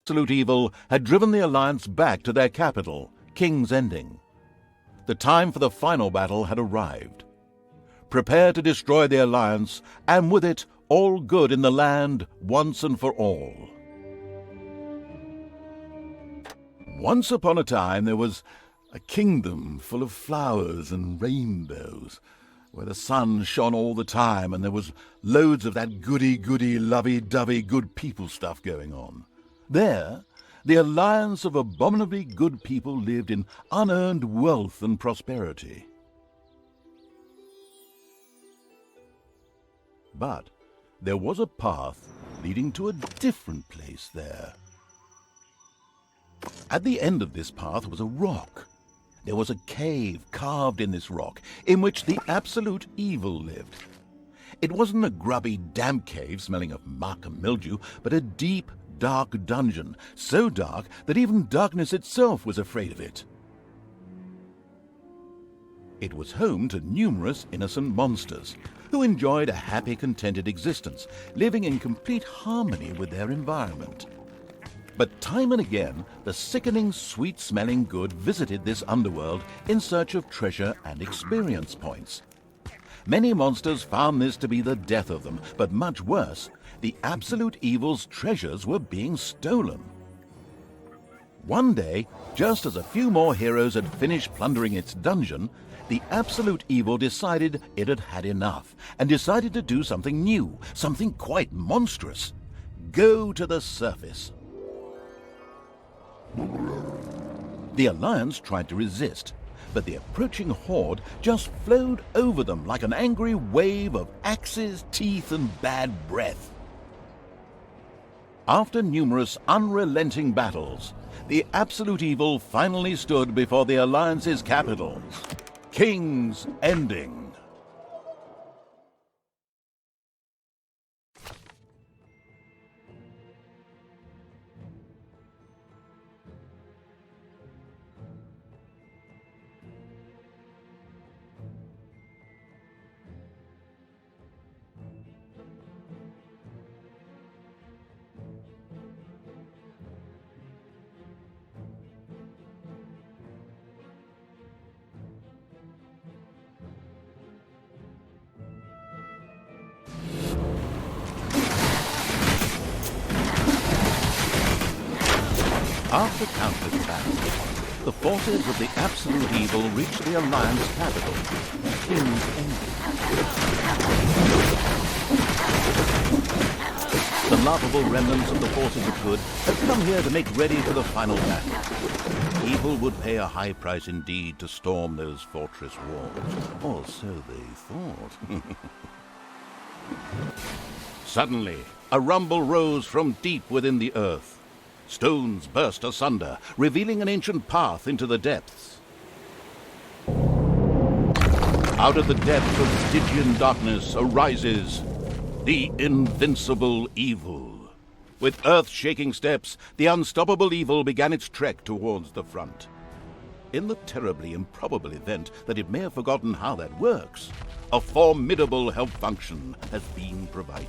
Absolute evil had driven the Alliance back to their capital, King's Ending. The time for the final battle had arrived. Prepare to destroy the Alliance, and with it, all good in the land once and for all. Once upon a time there was a kingdom full of flowers and rainbows, where the sun shone all the time and there was loads of that goody-goody, lovey-dovey good people stuff going on. There, the alliance of abominably good people lived in unearned wealth and prosperity. But there was a path leading to a different place there. At the end of this path was a rock. There was a cave carved in this rock in which the absolute evil lived. It wasn't a grubby, damp cave smelling of muck and mildew, but a deep, dark dungeon, so dark that even darkness itself was afraid of it. It was home to numerous innocent monsters who enjoyed a happy, contented existence, living in complete harmony with their environment. But time and again, the sickening, sweet-smelling good visited this underworld in search of treasure and experience points. Many monsters found this to be the death of them, but much worse, the absolute evil's treasures were being stolen. One day, just as a few more heroes had finished plundering its dungeon, the absolute evil decided it had had enough, and decided to do something new, something quite monstrous. Go to the surface. The Alliance tried to resist, but the approaching horde just flowed over them like an angry wave of axes, teeth, and bad breath. After numerous unrelenting battles, the absolute evil finally stood before the Alliance's capital, King's Ending. After countless battles, the forces of the absolute evil reached the Alliance capital, King's Ending. The laughable remnants of the forces of good had come here to make ready for the final battle. Evil would pay a high price indeed to storm those fortress walls, or so they thought. Suddenly, a rumble rose from deep within the earth. Stones burst asunder, revealing an ancient path into the depths. Out of the depths of Stygian darkness arises the invincible evil. With earth-shaking steps, the unstoppable evil began its trek towards the front. In the terribly improbable event that it may have forgotten how that works, a formidable help function has been provided.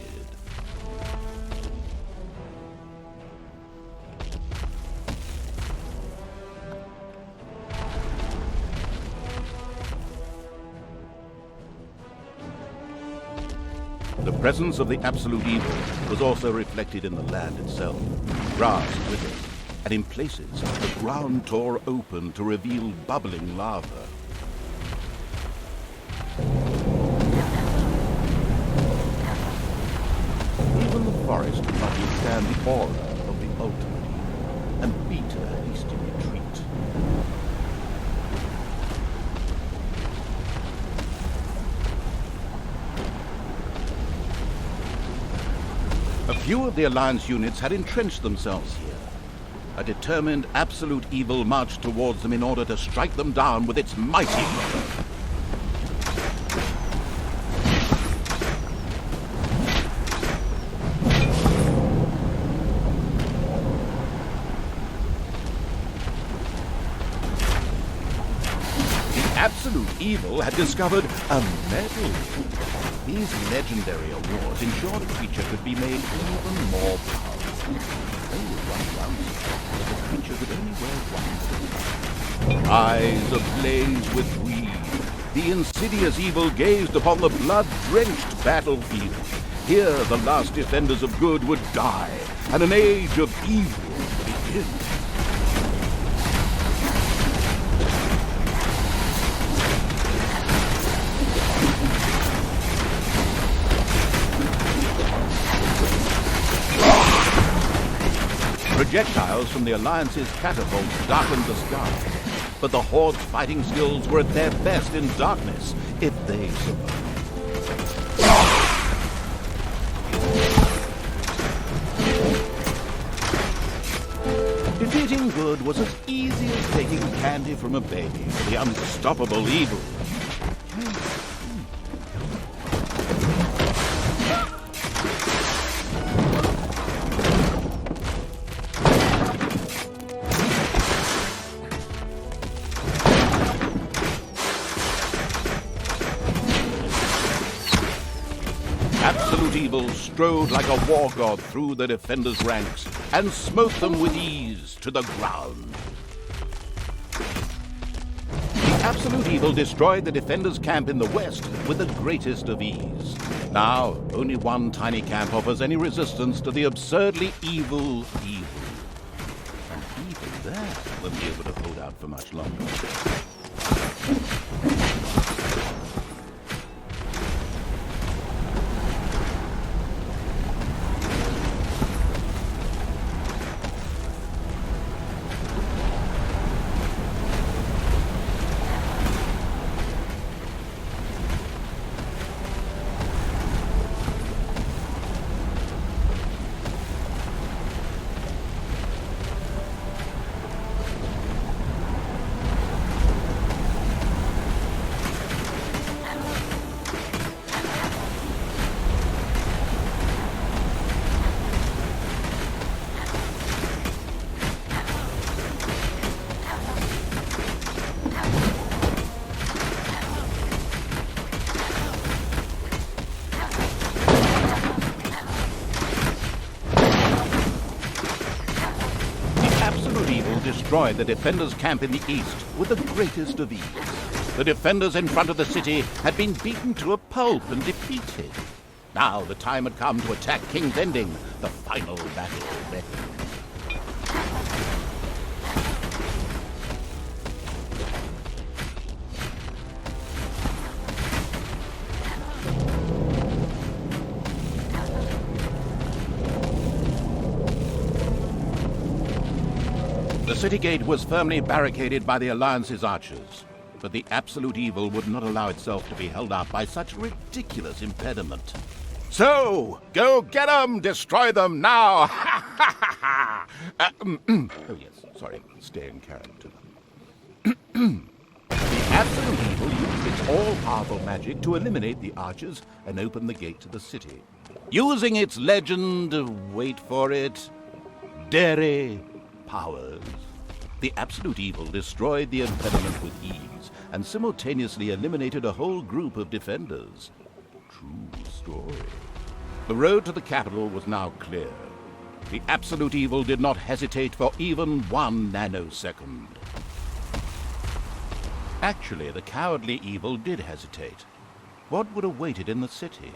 The presence of the absolute evil was also reflected in the land itself. Grass withered, and in places the ground tore open to reveal bubbling lava. Even the forest could not withstand the aura of the ultimate evil, and beat a hasty retreat. A few of the Alliance units had entrenched themselves here. A determined absolute evil marched towards them in order to strike them down with its mighty weapon. absolute evil had discovered a medal. These legendary awards ensured a creature could be made even more powerful. Only one once, but the creature could only wear one. Eyes ablaze with greed, the insidious evil gazed upon the blood-drenched battlefield. Here the last defenders of good would die, and an age of evil begin. Projectiles from the Alliance's catapults darkened the sky, but the Horde's fighting skills were at their best in darkness, if they survived. Defeating good was as easy as taking candy from a baby for the unstoppable evil. Absolute evil strode like a war god through the defenders' ranks and smote them with ease to the ground. The absolute evil destroyed the defenders' camp in the west with the greatest of ease. Now, only one tiny camp offers any resistance to the absurdly evil evil. And even that won't be able to hold out for much longer. Destroyed the defenders' camp in the east with the greatest of ease. The defenders in front of the city had been beaten to a pulp and defeated. Now the time had come to attack King's Ending, the final battle beckoned. The city gate was firmly barricaded by the Alliance's archers, but the absolute evil would not allow itself to be held up by such ridiculous impediment. So, go get them! Destroy them now! Ha ha ha ha! Oh yes, sorry, stay in character. The absolute evil used its all-powerful magic to eliminate the archers and open the gate to the city. Using its legend, wait for it, dairy powers. The absolute evil destroyed the impediment with ease and simultaneously eliminated a whole group of defenders. True story. The road to the capital was now clear. The absolute evil did not hesitate for even 1 nanosecond. Actually, the cowardly evil did hesitate. What would await it in the city?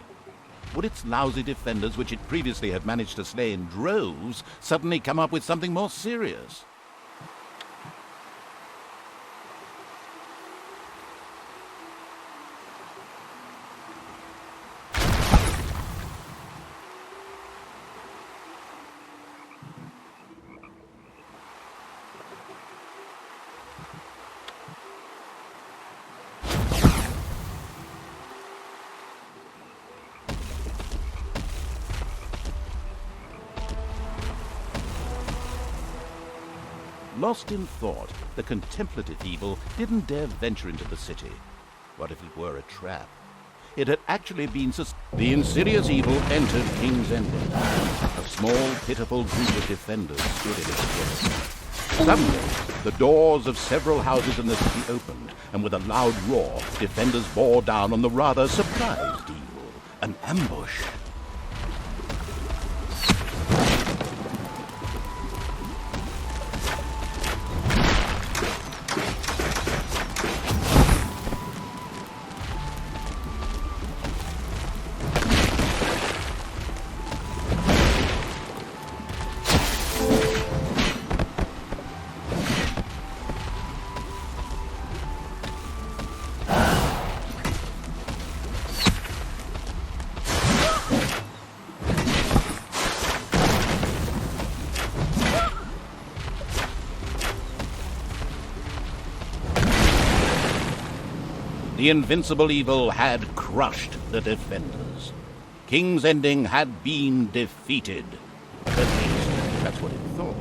Would its lousy defenders, which it previously had managed to slay in droves, suddenly come up with something more serious? Lost in thought, the contemplative evil didn't dare venture into the city. What if it were a trap? It had actually been The insidious evil entered King's Ending. A small, pitiful group of defenders stood in its way. Suddenly, the doors of several houses in the city opened, and with a loud roar, defenders bore down on the rather surprised evil. An ambush. The invincible evil had crushed the defenders. King's Ending had been defeated. At least, that's what it thought.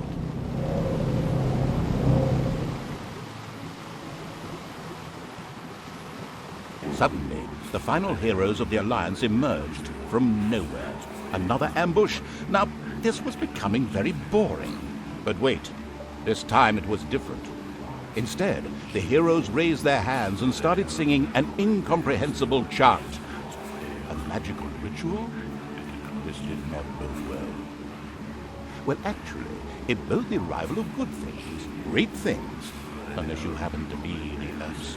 Suddenly, the final heroes of the Alliance emerged from nowhere. Another ambush? Now, this was becoming very boring. But wait, this time it was different. Instead, the heroes raised their hands and started singing an incomprehensible chant. A magical ritual? This did not bode well. Well, actually, it bode the arrival of good things, great things, unless you happen to be the Earth's